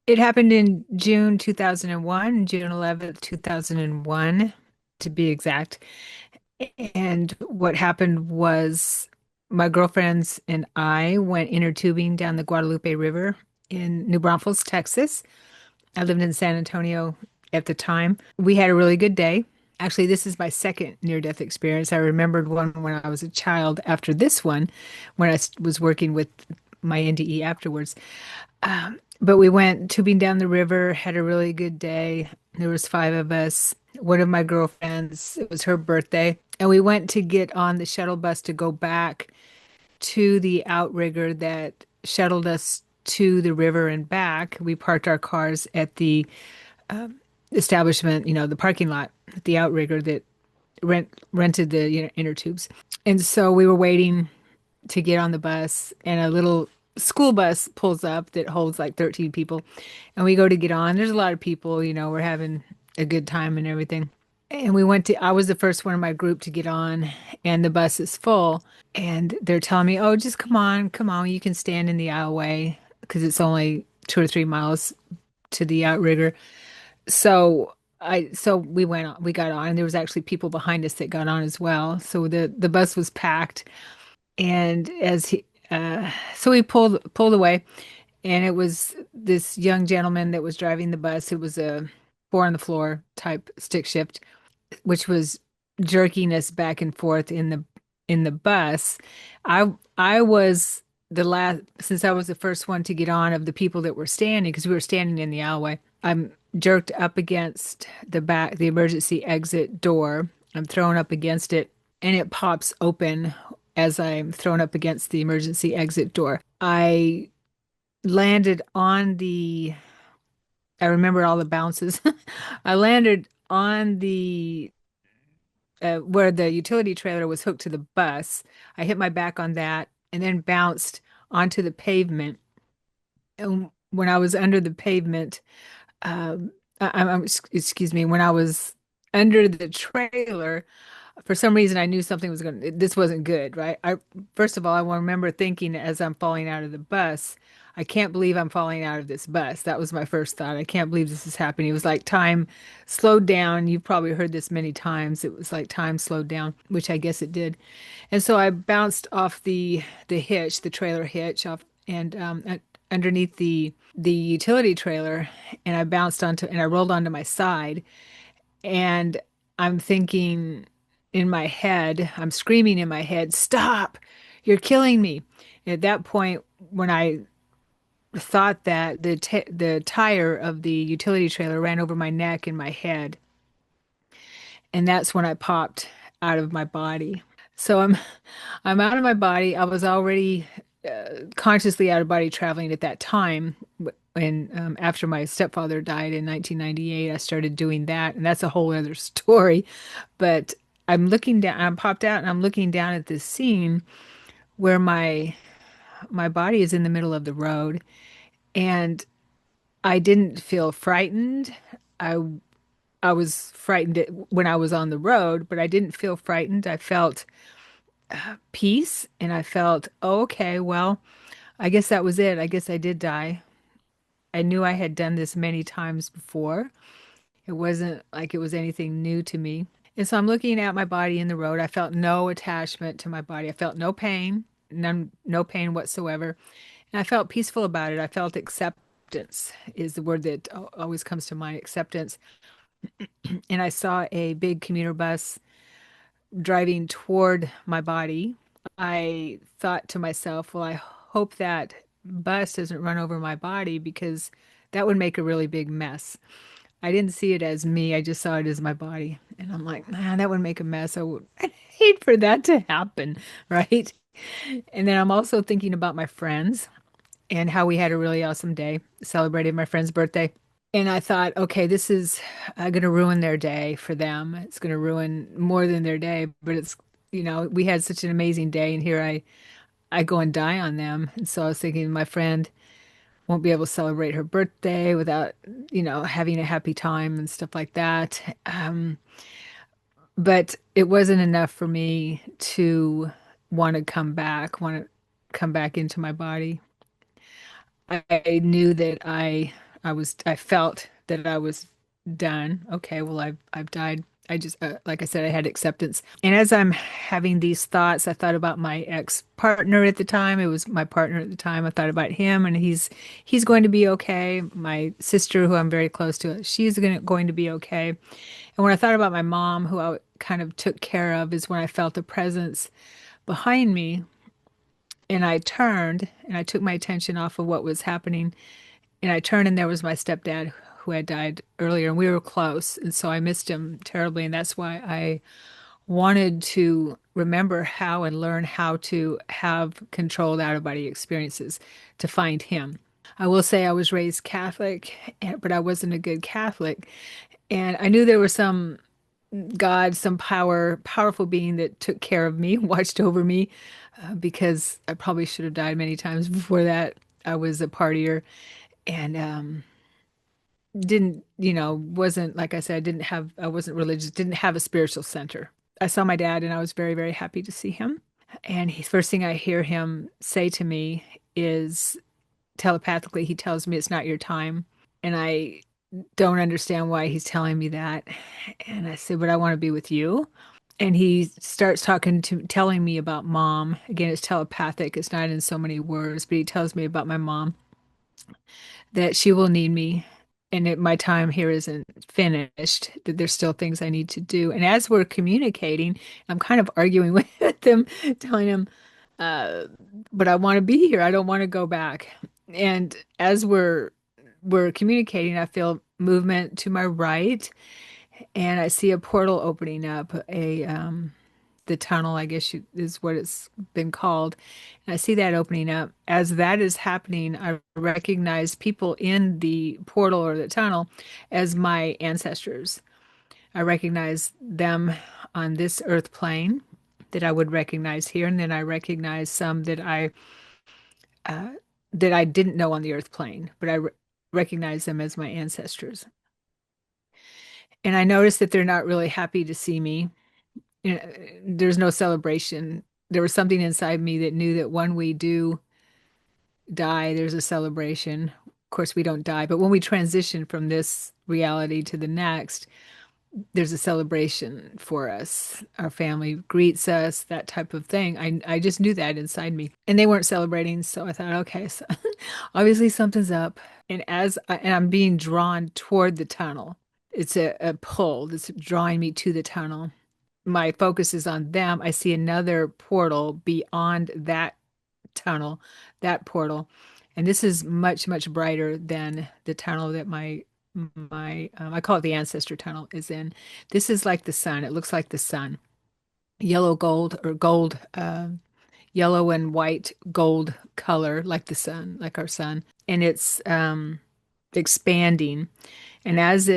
It happened in June 2001, June 11th, 2001, to be exact. And what happened was my girlfriends and I went inner tubing down the Guadalupe River in New Braunfels, Texas. I lived in San Antonio at the time. We had a really good day. Actually, this is my second near-death experience. I remembered one when I was a child after this one, when was working with my NDE afterwards. But we went tubing down the river, had a really good day. There was five of us. One of my girlfriends, it was her birthday, and we went to get on the shuttle bus to go back to the outrigger that shuttled us to the river and back. We parked our cars at the establishment, the parking lot, at the outrigger that rented the inner tubes. And so we were waiting to get on the bus, and a little school bus pulls up that holds like 13 people. And we go to get on. There's a lot of people, we're having a good time and everything. And I was the first one in my group to get on, and the bus is full. And they're telling me, oh, just come on, you can stand in the aisleway because it's only 2 or 3 miles to the outrigger. So we got on, and there was actually people behind us that got on as well. So the bus was packed. And so we pulled away, and it was this young gentleman that was driving the bus. It was a four on the floor type stick shift, which was jerking us back and forth in the bus. I was the last, since I was the first one to get on of the people that were standing, because we were standing in the alleyway. I'm jerked up against the emergency exit door. I'm thrown up against it, and it pops open as I'm thrown up against the emergency exit door. Landed on the, I remember all the bounces. I landed on the where the utility trailer was hooked to the bus. I hit my back on that and then bounced onto the pavement. And when I was under the pavement, excuse me, when I was under the trailer, for some reason I knew something was this wasn't good, right? First of all, I remember thinking as I'm falling out of the bus, I can't believe I'm falling out of this bus. That was my first thought. I can't believe this is happening. It was like time slowed down. You've probably heard this many times. It was like time slowed down, which I guess it did. And so I bounced off the hitch, the trailer hitch off, and underneath the utility trailer, and I bounced onto and I rolled onto my side. And I'm thinking in my head, I'm screaming in my head, "Stop! You're killing me." And at that point, when I thought that, the tire of the utility trailer ran over my neck and my head, and that's when I popped out of my body. So I'm out of my body. I was already consciously out of body traveling at that time. When after my stepfather died in 1998, I started doing that, and that's a whole other story. But I'm looking down, I'm popped out, and I'm looking down at this scene where my body is in the middle of the road, and I didn't feel frightened. I I was frightened when I was on the road, but I didn't feel frightened. I felt peace, and I felt, oh, okay, well, I guess that was it. I guess I did die. I knew I had done this many times before. It wasn't like it was anything new to me. And so I'm looking at my body in the road. I felt no attachment to my body. I felt no pain, no pain whatsoever. And I felt peaceful about it. I felt acceptance is the word that always comes to mind, acceptance. And I saw a big commuter bus driving toward my body. I thought to myself, well, I hope that bus doesn't run over my body because that would make a really big mess. I didn't see it as me, I just saw it as my body. And I'm like, man, that would make a mess. I'd hate for that to happen, right? And then I'm also thinking about my friends and how we had a really awesome day, celebrated my friend's birthday. And I thought, okay, this is going to ruin their day for them. It's going to ruin more than their day, but we had such an amazing day, and here I go and die on them. And so I was thinking my friend won't be able to celebrate her birthday without, having a happy time and stuff like that. But it wasn't enough for me to want to come back into my body. I knew that I I felt that I was done. Okay, well, I've died. I just, like I said, I had acceptance. And as I'm having these thoughts, I thought about my ex-partner at the time. It was my partner at the time. I thought about him, and he's going to be okay. My sister, who I'm very close to, she's going to be okay. And when I thought about my mom, who I kind of took care of, is when I felt a presence behind me, and I turned and I took my attention off of what was happening, and I turned, and there was my stepdad who had died earlier, and we were close. And so I missed him terribly. And that's why I wanted to remember how and learn how to have controlled out of body experiences to find him. I will say I was raised Catholic, but I wasn't a good Catholic. And I knew there was some God, some powerful being that took care of me, watched over me, because I probably should have died many times before that. I was a partier and didn't, wasn't, like I said, I wasn't religious, didn't have a spiritual center. I saw my dad and I was very, very happy to see him. And first thing I hear him say to me is telepathically, he tells me it's not your time. And I don't understand why he's telling me that. And I said, but I want to be with you. And he starts telling me about mom. Again, it's telepathic. It's not in so many words, but he tells me about my mom, that she will need me, and that my time here isn't finished, that there's still things I need to do. And as we're communicating, I'm kind of arguing with him, telling him, uh, but I want to be here. I don't want to go back. And as we're communicating, I feel movement to my right, and I see a portal opening up, the tunnel, I guess is what it's been called. And I see that opening up. As that is happening, I recognize people in the portal or the tunnel as my ancestors. I recognize them on this earth plane that I would recognize here, and then I recognize some uh, that I didn't know on the earth plane, but I recognize them as my ancestors. And I notice that they're not really happy to see me. There's no celebration. There was something inside me that knew that when we do die, there's a celebration. Of course, we don't die, but when we transition from this reality to the next, there's a celebration for us. Our family greets us, that type of thing. I just knew that inside me. And they weren't celebrating, so I thought, okay, so obviously something's up. And I'm being drawn toward the tunnel. It's a pull that's drawing me to the tunnel. My focus is on them. I see another portal beyond that tunnel, that portal. And this is much, much brighter than the tunnel that my I call it the ancestor tunnel is in. This is like the sun. It looks like the sun. Yellow gold or gold, yellow and white gold color, like the sun, like our sun. And it's expanding. And as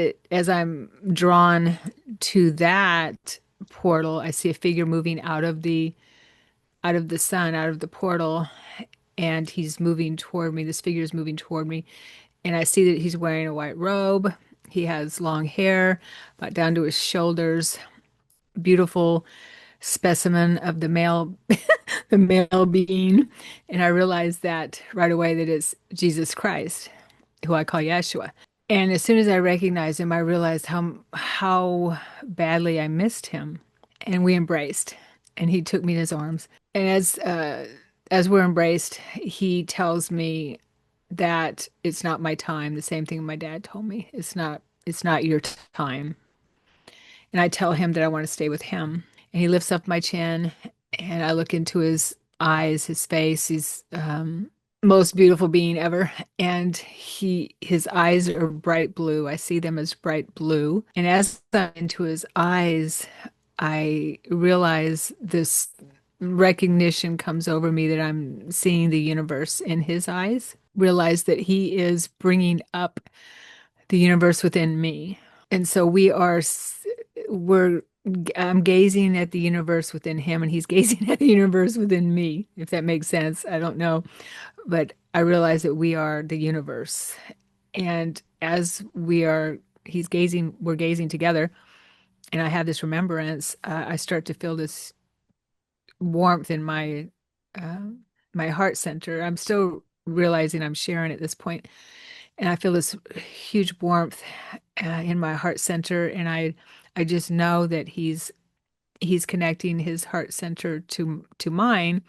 I'm drawn to that portal, I see a figure moving out of the sun, out of the portal, and he's moving toward me. This figure is moving toward me, and I see that he's wearing a white robe. He has long hair, about down to his shoulders. Beautiful specimen of the male, the male being. And I realized that right away that it's Jesus Christ, who I call Yeshua. And as soon as I recognized him, I realized how badly I missed him. And we embraced, and he took me in his arms. And as we're embraced, he tells me that it's not my time. The same thing my dad told me. It's not your time. And I tell him that I want to stay with him. And he lifts up my chin, and I look into his eyes, his face. He's most beautiful being ever. And his eyes are bright blue. I see them as bright blue. And as I'm into his eyes, I realize this recognition comes over me that I'm seeing the universe in his eyes. Realize that he is bringing up the universe within me. And so we're, I'm gazing at the universe within him, and he's gazing at the universe within me, if that makes sense. I don't know. But I realize that we are the universe. And as we're gazing together, and I have this remembrance, I start to feel this warmth in uh, my heart center. I'm still realizing I'm Sharon at this point, and I feel this huge warmth in my heart center, and I just know that he's connecting his heart center to mine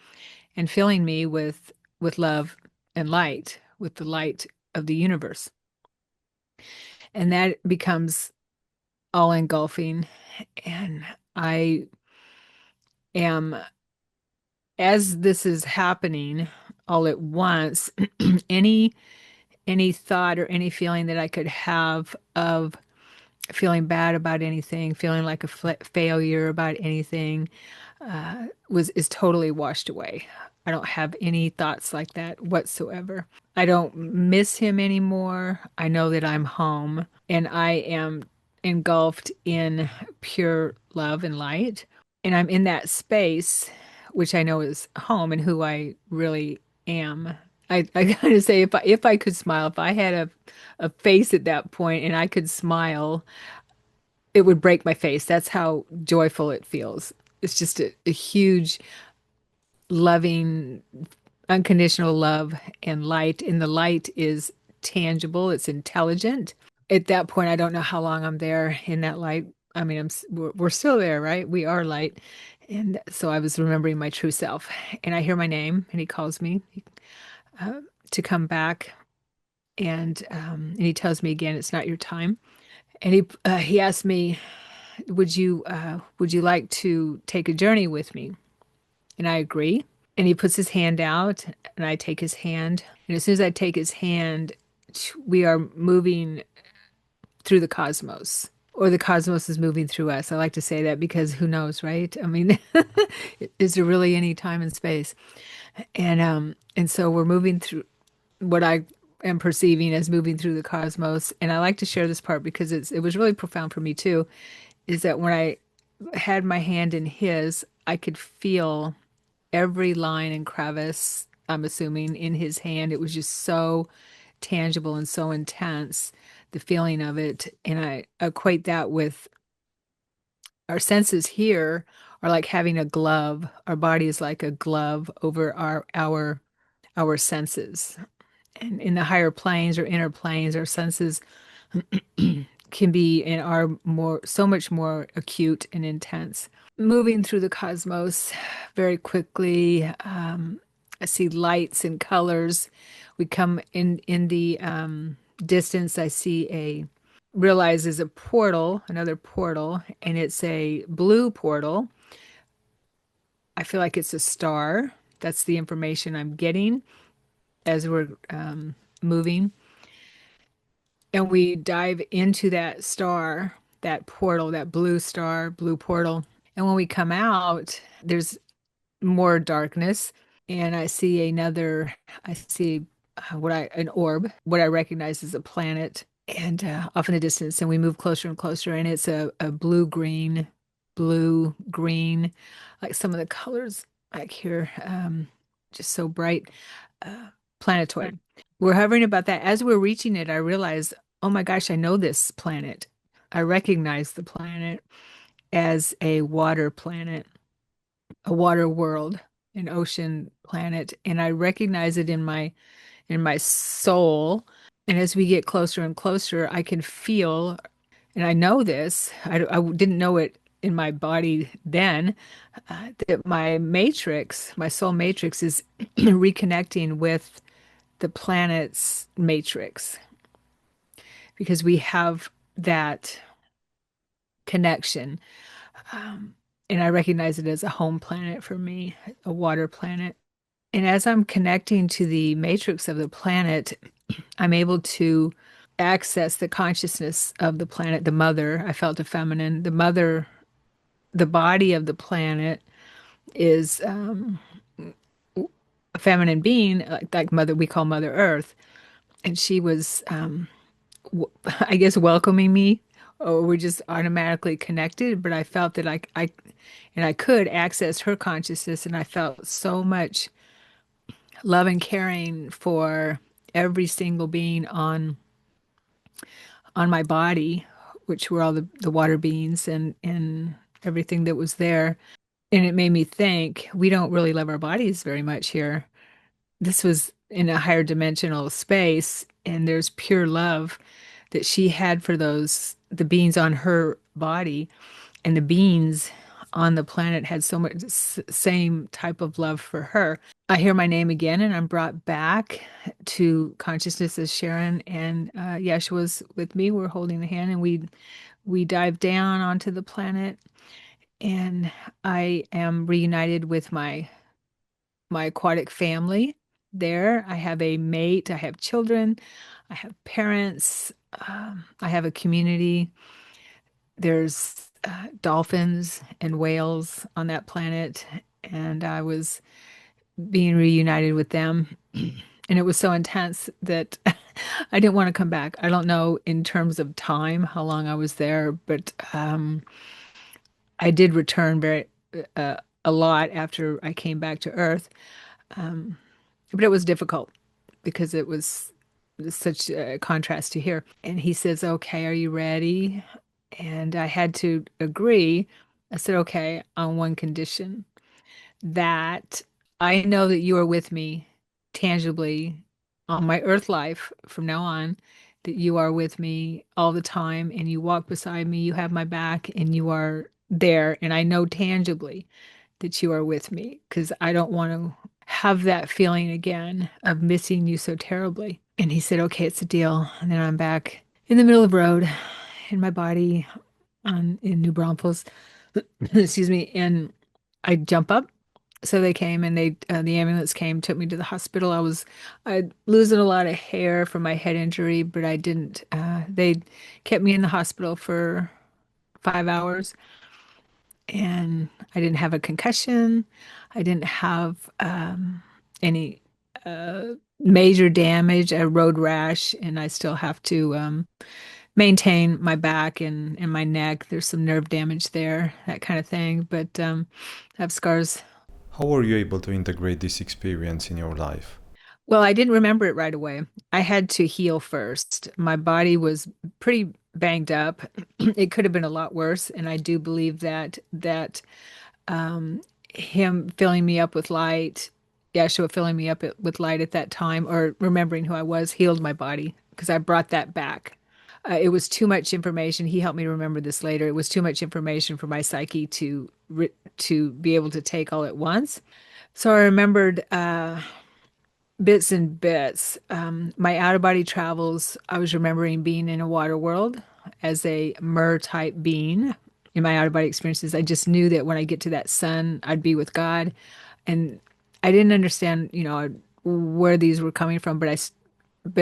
and filling me with love and light, with the light of the universe. And that becomes all engulfing. And I am, as this is happening all at once, any any thought or any feeling that I could have of feeling bad about anything, feeling like a failure about anything, was is totally washed away. I don't have any thoughts like that whatsoever. I don't miss him anymore. I know that I'm home and I am engulfed in pure love and light. And I'm in that space, which I know is home and who I really am. I gotta say, if I could smile, if I had a face at that point and I could smile, it would break my face. That's how joyful it feels. It's just a huge, loving, unconditional love and light. And the light is tangible, it's intelligent. At that point, I don't know how long I'm there in that light. I mean, we're still there, right? We are light. And so I was remembering my true self. And I hear my name, and he calls me to come back. And he tells me again, it's not your time. And he asked me, would you like to take a journey with me? And I agree. And he puts his hand out, and I take his hand. And as soon as I take his hand, we are moving through the cosmos, or the cosmos is moving through us. I like to say that because who knows, right? I mean, is there really any time and space? And so we're moving through what I am perceiving as moving through the cosmos. And I like to share this part because it was really profound for me too, is that when I had my hand in his, I could feel every line and crevice, I'm assuming, in his hand. It was just so tangible and so intense, the feeling of it. And I equate that with our senses here are like having a glove. Our body is like a glove over our senses. And in the higher planes or inner planes, our senses can be and are more so much more acute and intense. Moving through the cosmos very quickly, I see lights and colors. We come in the distance. I see a realizes a portal, another portal, and it's a blue portal. I feel like it's a star. That's the information I'm getting as we're moving. And we dive into that star, that portal, that blue star, blue portal. And when we come out, there's more darkness. And I see an orb, what I recognize as a planet, and off in the distance. And we move closer and closer. And it's a blue green, like some of the colors like here, just so bright, planetoid. We're hovering about that. As we're reaching it, I realize, oh my gosh, I know this planet. I recognize the planet as a water planet, a water world, an ocean planet, and I recognize it in my soul. And as we get closer and closer, I can feel, and I know this. I didn't know it in my body then, that my matrix, my soul matrix, is reconnecting with the planet's matrix because we have that connection. Um, and I recognize it as a home planet for me, a water planet. And as I'm connecting to the matrix of the planet, I'm able to access the consciousness of the planet, the mother. I felt a feminine. The mother, the body of the planet is a feminine being, like mother, we call Mother Earth. And she was, I guess, welcoming me, or we're just automatically connected. But I felt that and I could access her consciousness, and I felt so much love and caring for every single being on my body, which were all the water beings and everything that was there. And it made me think we don't really love our bodies very much here. This was in a higher dimensional space, and there's pure love that she had for the beings on her body, and the beings on the planet had so much same type of love for her. I hear my name again, and I'm brought back to consciousness as Sharon, and Yeshua's with me. We're holding the hand, and we dive down onto the planet, and I am reunited with my aquatic family there. I have a mate, I have children, I have parents, I have a community. There's dolphins and whales on that planet, and I was being reunited with them. And it was so intense that I didn't want to come back. I don't know in terms of time how long I was there, but I did return a lot after I came back to Earth. Um, but it was difficult because it was such a contrast to here. And he says, "Okay, are you ready?" And I had to agree. I said, "Okay, on one condition, that I know that you are with me tangibly on my earth life from now on, that you are with me all the time and you walk beside me, you have my back, and you are there. And I know tangibly that you are with me because I don't want to have that feeling again of missing you so terribly." And he said, "Okay, it's a deal." And then I'm back in the middle of the road in my body in New Braunfels, excuse me, and I jump up. So they came and the ambulance came, took me to the hospital. I losing a lot of hair from my head injury, but I didn't. They kept me in the hospital for 5 hours, and I didn't have a concussion. I didn't have any major damage, a road rash, and I still have to maintain my back and my neck. There's some nerve damage there, that kind of thing. But I have scars. How were you able to integrate this experience in your life? Well, I didn't remember it right away. I had to heal first. My body was pretty banged up. It could have been a lot worse, and I do believe that um, him filling me up with light, Yeshua filling me up with light at that time, or remembering who I was, healed my body because I brought that back. It was too much information. He helped me remember this later. It was too much information for my psyche to be able to take all at once. So I remembered bits and bits. My out of body travels, I was remembering being in a water world as a mer type being. In my out of body experiences, I just knew that when I get to that sun, I'd be with God. And I didn't understand, where these were coming from, but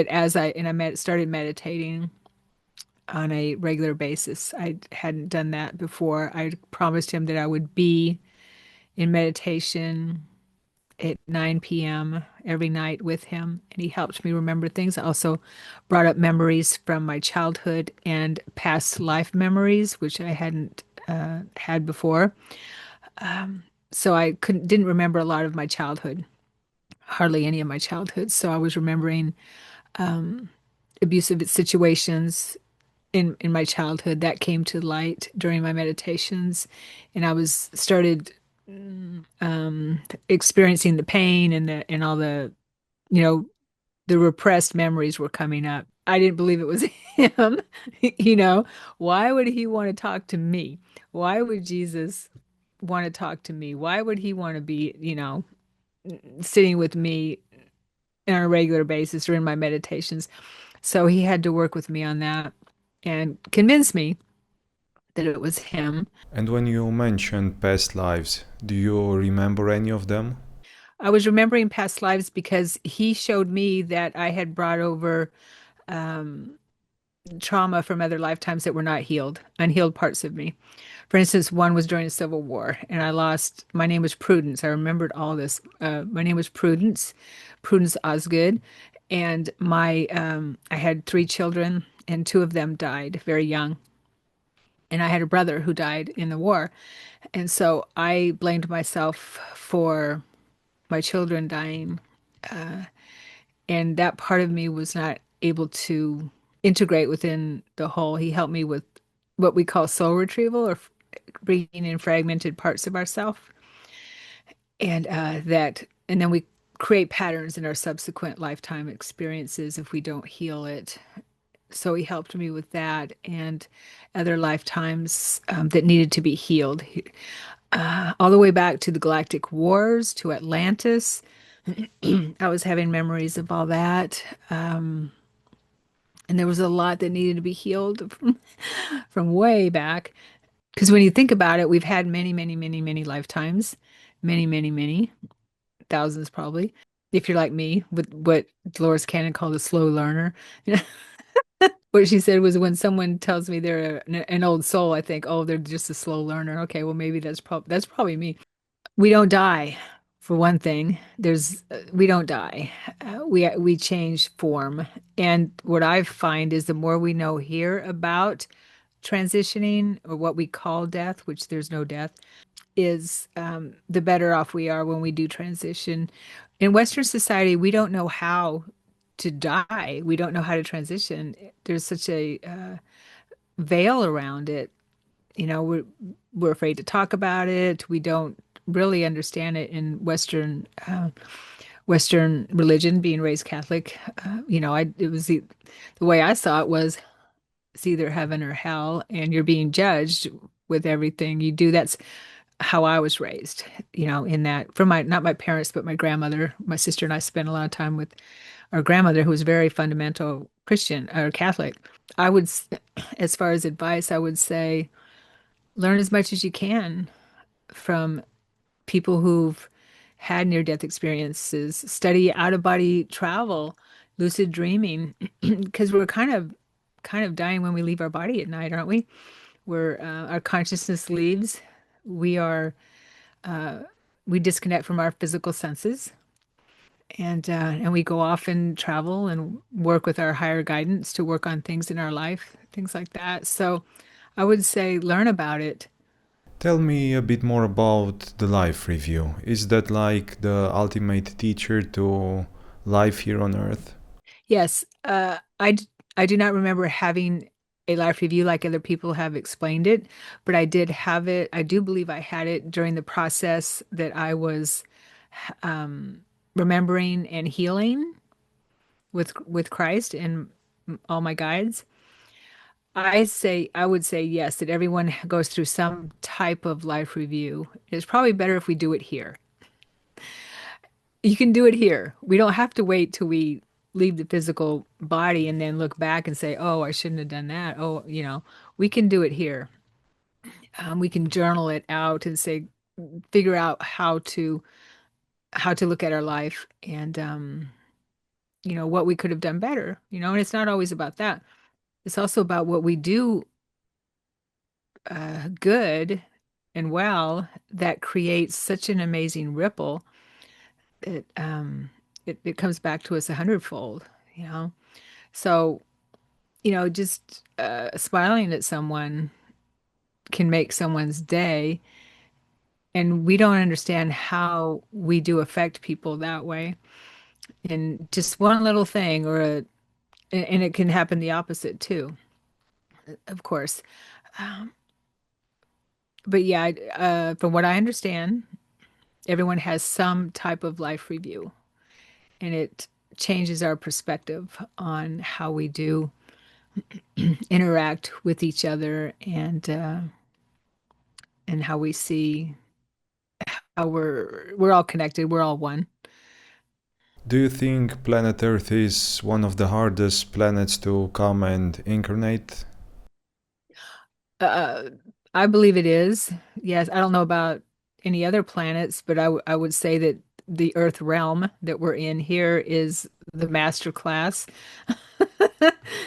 as started meditating on a regular basis. I hadn't done that before. I promised him that I would be in meditation at 9 p.m. every night with him, and he helped me remember things. I also brought up memories from my childhood and past life memories, which I hadn't had before. So I didn't remember a lot of my childhood, hardly any of my childhood. So I was remembering abusive situations in my childhood that came to light during my meditations, and I was started experiencing the pain and all you know the repressed memories were coming up. I didn't believe it was him. you know why would he want to talk to me? Why would Jesus want to talk to me? Why would he want to be sitting with me on a regular basis or in my meditations? So he had to work with me on that and convince me that it was him. And when you mentioned past lives, do you remember any of them? I was remembering past lives because he showed me that I had brought over trauma from other lifetimes that were not healed, unhealed parts of me. For instance, one was during the Civil War, and my name was Prudence. I remembered all this. My name was Prudence Osgood, and I had 3 children, and 2 of them died very young. And I had a brother who died in the war. And so I blamed myself for my children dying. And that part of me was not able to integrate within the whole. He helped me with what we call soul retrieval, or bringing in fragmented parts of ourself. And then we create patterns in our subsequent lifetime experiences if we don't heal it. So he helped me with that and other lifetimes that needed to be healed, all the way back to the Galactic Wars, to Atlantis. I was having memories of all that. And there was a lot that needed to be healed from way back. Because when you think about it, we've had many, many, many, many lifetimes, many, many, many, thousands probably. If you're like me, with what Dolores Cannon called a slow learner. What she said was when someone tells me they're an old soul, I think, oh, they're just a slow learner. Okay, well, maybe that's probably me. We don't die, for one thing. We don't die. We change form. And what I find is the more we know here about transitioning or what we call death, which there's no death, is the better off we are when we do transition. In Western society, we don't know how to die. We don't know how to transition. There's such a veil around it. We're afraid to talk about it. We don't really understand it in Western religion. Being raised Catholic, I it was the way I saw it was it's either heaven or hell, and you're being judged with everything you do. That's how I was raised, in that from my not my parents, but my grandmother, my sister and I spent a lot of time with our grandmother, who was very fundamental Christian or Catholic. I would, as far as advice, I would say learn as much as you can from people who've had near-death experiences. Study out-of-body travel, lucid dreaming, because we're kind of dying when we leave our body at night, aren't we? Where our consciousness leaves, we are uh, we disconnect from our physical senses, and we go off and travel and work with our higher guidance to work on things in our life, things like that. So I would say learn about it. Tell me a bit more about the life review. Is that like the ultimate teacher to life here on Earth? Yes, I do not remember having a life review like other people have explained it, but I did have it. I do believe I had it during the process that I was um, remembering and healing with Christ and all my guides. I would say yes, that everyone goes through some type of life review. It's probably better if we do it here. You can do it here. We don't have to wait till we leave the physical body and then look back and say, oh, I shouldn't have done that. Oh, we can do it here. We can journal it out and say, figure out how to look at our life and what we could have done better. And it's not always about that. It's also about what we do good and well that creates such an amazing ripple that it comes back to us a hundredfold, you know. So, just smiling at someone can make someone's day, and we don't understand how we do affect people that way. And just one little thing, and it can happen the opposite too, of course. Um, but yeah, from what I understand, everyone has some type of life review, and it changes our perspective on how we do interact with each other and how we see how we're all connected, we're all one. Do you think planet Earth is one of the hardest planets to come and incarnate? Uh, I believe it is. Yes, I don't know about any other planets, but I would say that the Earth realm that we're in here is the master class.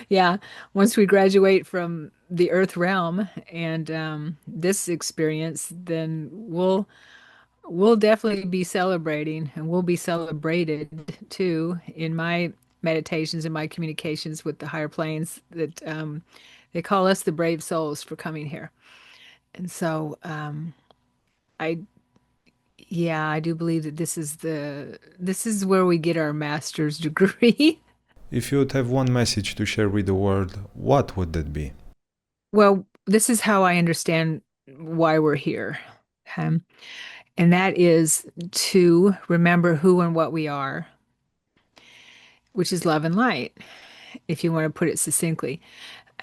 Yeah, once we graduate from the Earth realm and this experience, then we'll definitely be celebrating, and we'll be celebrated too in my meditations and my communications with the higher planes that they call us the brave souls for coming here. And so I yeah, I do believe that this is where we get our master's degree. If you would have one message to share with the world, what would that be? Well, this is how I understand why we're here. Um, And that is to remember who and what we are, which is love and light, if you want to put it succinctly.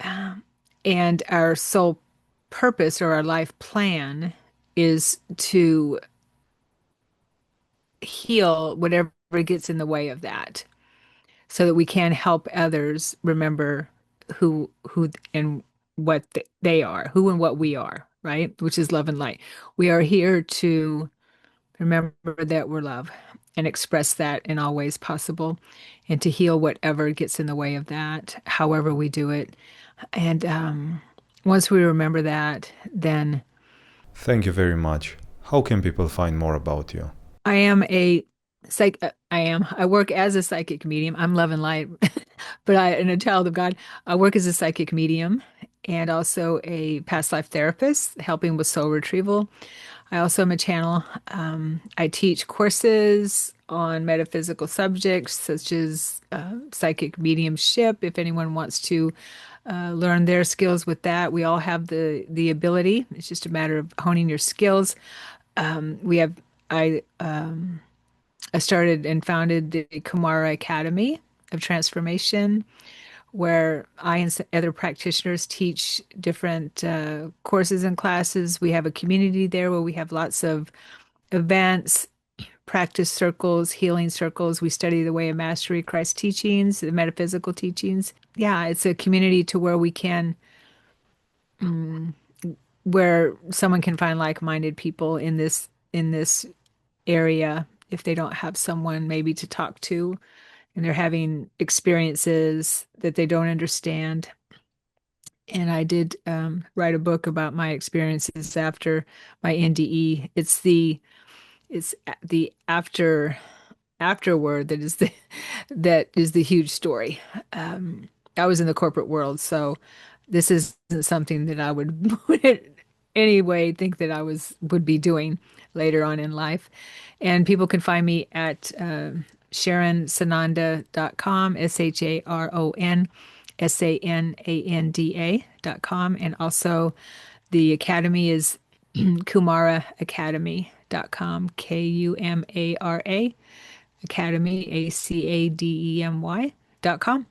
Um, and our sole purpose or our life plan is to heal whatever gets in the way of that so that we can help others remember who and what they are, who and what we are, right? Which is love and light. We are here to remember that we're love and express that in all ways possible and to heal whatever gets in the way of that, however we do it. And once we remember that, then Thank you very much. How can people find more about you? I am a I work as a psychic medium. I'm love and light, but I am a child of God. I work as a psychic medium and also a past life therapist, helping with soul retrieval. I also am a channel. I teach courses on metaphysical subjects such as psychic mediumship. If anyone wants to learn their skills with that, we all have the ability. It's just a matter of honing your skills. We have I I started and founded the Kumara Academy of Transformation, where I and other practitioners teach different courses and classes. We have a community there where we have lots of events, practice circles, healing circles. We study the way of mastery, Christ's teachings, the metaphysical teachings. Yeah, it's a community to where we can, where someone can find like-minded people in this area if they don't have someone maybe to talk to and they're having experiences that they don't understand. And I did write a book about my experiences after my NDE. It's the afterward that is the that is the huge story. I was in the corporate world, so this isn't something that I would anyway think that I would be doing later on in life. And people can find me at sharonsananda.com, SharonSananda.com. And also the academy is kumaraacademy.com, Kumara Academy, ACADEMY.com.